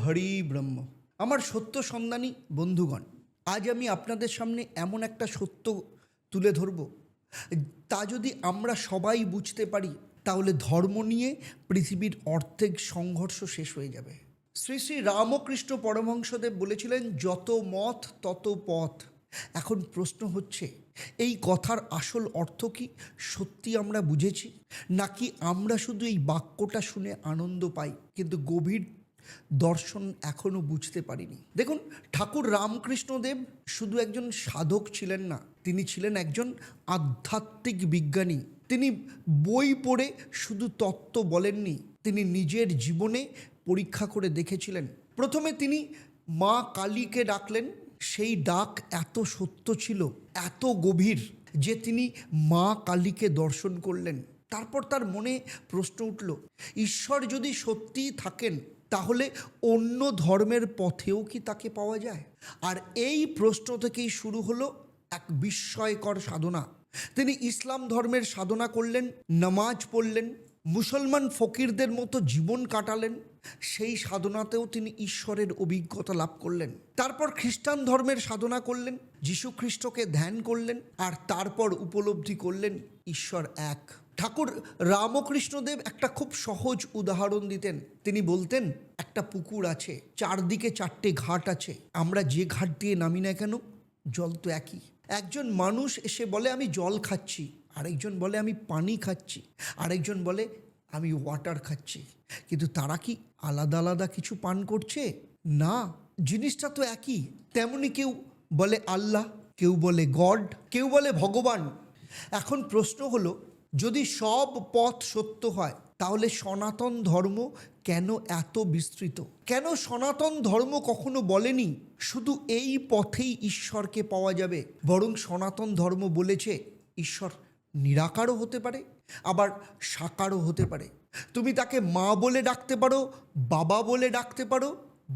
হরি ব্রহ্ম। আমার সত্য সন্ধানী বন্ধুগণ, আজ আমি আপনাদের সামনে এমন একটা সত্য তুলে ধরব, তা যদি আমরা সবাই বুঝতে পারি তাহলে ধর্ম নিয়ে পৃথিবীর অর্ধেক সংঘর্ষ শেষ হয়ে যাবে। শ্রী শ্রী রামকৃষ্ণ পরমহংসদেব বলেছিলেন, যত মত তত পথ। এখন প্রশ্ন হচ্ছে, এই কথার আসল অর্থ কি সত্যি আমরা বুঝেছি, নাকি আমরা শুধু এই বাক্যটা শুনে আনন্দ পাই কিন্তু গভীর দর্শন এখনও বুঝতে পারিনি? দেখুন, ঠাকুর রামকৃষ্ণদেব শুধু একজন সাধক ছিলেন না, তিনি ছিলেন একজন আধ্যাত্মিক বিজ্ঞানী। তিনি বই পড়ে শুধু তত্ত্ব বলেননি, তিনি নিজের জীবনে পরীক্ষা করে দেখেছিলেন। প্রথমে তিনি মা কালীকে ডাকলেন। সেই ডাক এত সত্য ছিল, এত গভীর যে তিনি মা কালীকে দর্শন করলেন। তারপর তার মনে প্রশ্ন উঠল, ঈশ্বর যদি সত্যিই থাকেন তাহলে অন্য ধর্মের পথেও কি তাকে পাওয়া যায়? আর এই প্রশ্ন থেকেই শুরু হলো এক বিস্ময়কর সাধনা। তিনি ইসলাম ধর্মের সাধনা করলেন, নামাজ পড়লেন, মুসলমান ফকিরদের মতো জীবন কাটালেন। সেই সাধনাতেও তিনি ঈশ্বরের অভিজ্ঞতা লাভ করলেন। তারপর খ্রিস্টান ধর্মের সাধনা করলেন, যীশু খ্রিস্টকে ধ্যান করলেন, আর তারপর উপলব্ধি করলেন ঈশ্বর এক। ঠাকুর রামকৃষ্ণদেব একটা খুব সহজ উদাহরণ দিতেন। তিনি বলতেন, একটা পুকুর আছে, চারদিকে চারটে ঘাট আছে, আমরা যে ঘাট দিয়ে নামি না কেন জল তো একই। একজন মানুষ এসে বলে আমি জল খাচ্ছি, আরেকজন বলে আমি পানি খাচ্ছি, আরেকজন বলে আমি ওয়াটার খাচ্ছি, কিন্তু তারা কি আলাদা আলাদা কিছু পান করছে? না, জিনিসটা তো একই। তেমনি কেউ বলে আল্লাহ, কেউ বলে গড, কেউ বলে ভগবান। এখন প্রশ্ন হলো, যদি সব পথ সত্য হয় তাহলে সনাতন ধর্ম কেন এত বিস্তৃত? কেন সনাতন ধর্ম কখনো বলেনি শুধু এই পথেই ঈশ্বরকে পাওয়া যাবে? বরং সনাতন ধর্ম বলেছে ঈশ্বর নিরাকারও হতে পারে, আবার সাকারও হতে পারে। তুমি তাকে মা বলে ডাকতে পারো, বাবা বলে ডাকতে পারো,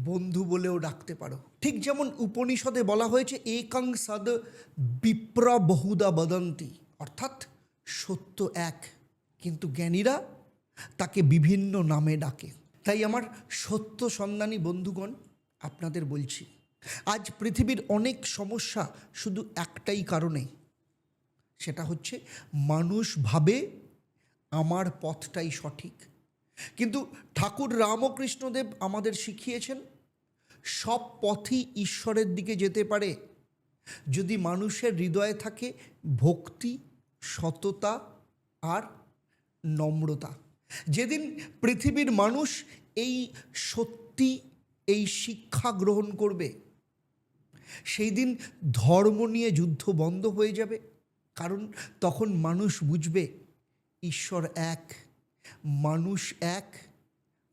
বন্ধু বলেও ডাকতে পারো। ঠিক যেমন উপনিষদে বলা হয়েছে, একং সদ বিপ্র বহুদা বদন্তি, অর্থাৎ সত্য এক, কিন্তু জ্ঞানীরা তাকে বিভিন্ন নামে ডাকে। তাই আমার সত্য সন্ধানী বন্ধুগণ, আপনাদের বলছি, আজ পৃথিবীর অনেক সমস্যা শুধু একটাই কারণে, সেটা হচ্ছে মানুষ ভাবে আমার পথটাই সঠিক। কিন্তু ঠাকুর রামকৃষ্ণদেব আমাদের শিখিয়েছেন, সব পথই ঈশ্বরের দিকে যেতে পারে যদি মানুষের হৃদয়ে থাকে ভক্তি, সততা আর নম্রতা। যেদিন পৃথিবীর মানুষ এই সত্যি, এই শিক্ষা গ্রহণ করবে, সেই দিন ধর্ম নিয়ে যুদ্ধ বন্ধ হয়ে যাবে। কারণ তখন মানুষ বুঝবে ঈশ্বর এক, মানুষ এক,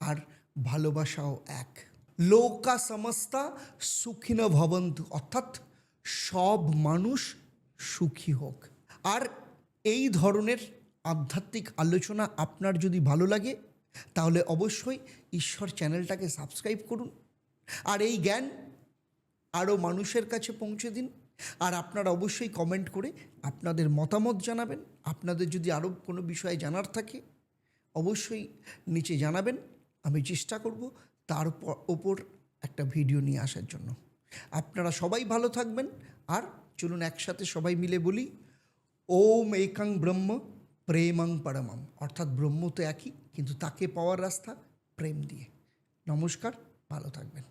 আর ভালোবাসাও এক। লোকা সমস্তা সুখিন ভবন্তু, অর্থাৎ সব মানুষ সুখী হোক। আর এই ধরনের আধ্যাত্মিক আলোচনা আপনার যদি ভালো লাগে তাহলে অবশ্যই ঈশ্বর চ্যানেলটাকে সাবস্ক্রাইব করুন, আর এই জ্ঞান আরও মানুষের কাছে পৌঁছে দিন। আর আপনারা অবশ্যই কমেন্ট করে আপনাদের মতামত জানাবেন। আপনাদের যদি আরও কোনো বিষয়ে জানার থাকে অবশ্যই নিচে জানাবেন, আমি চেষ্টা করব তার ওপর একটা ভিডিও নিয়ে আসার জন্য। আপনারা সবাই ভালো থাকবেন, আর চলুন একসাথে সবাই মিলে বলি, ওম একং ব্রহ্ম প্রেমং পরমম, অর্থাৎ ব্রহ্ম তো একই, কিন্তু তাকে পাওয়ার রাস্তা প্রেম দিয়ে। নমস্কার, ভালো থাকবেন।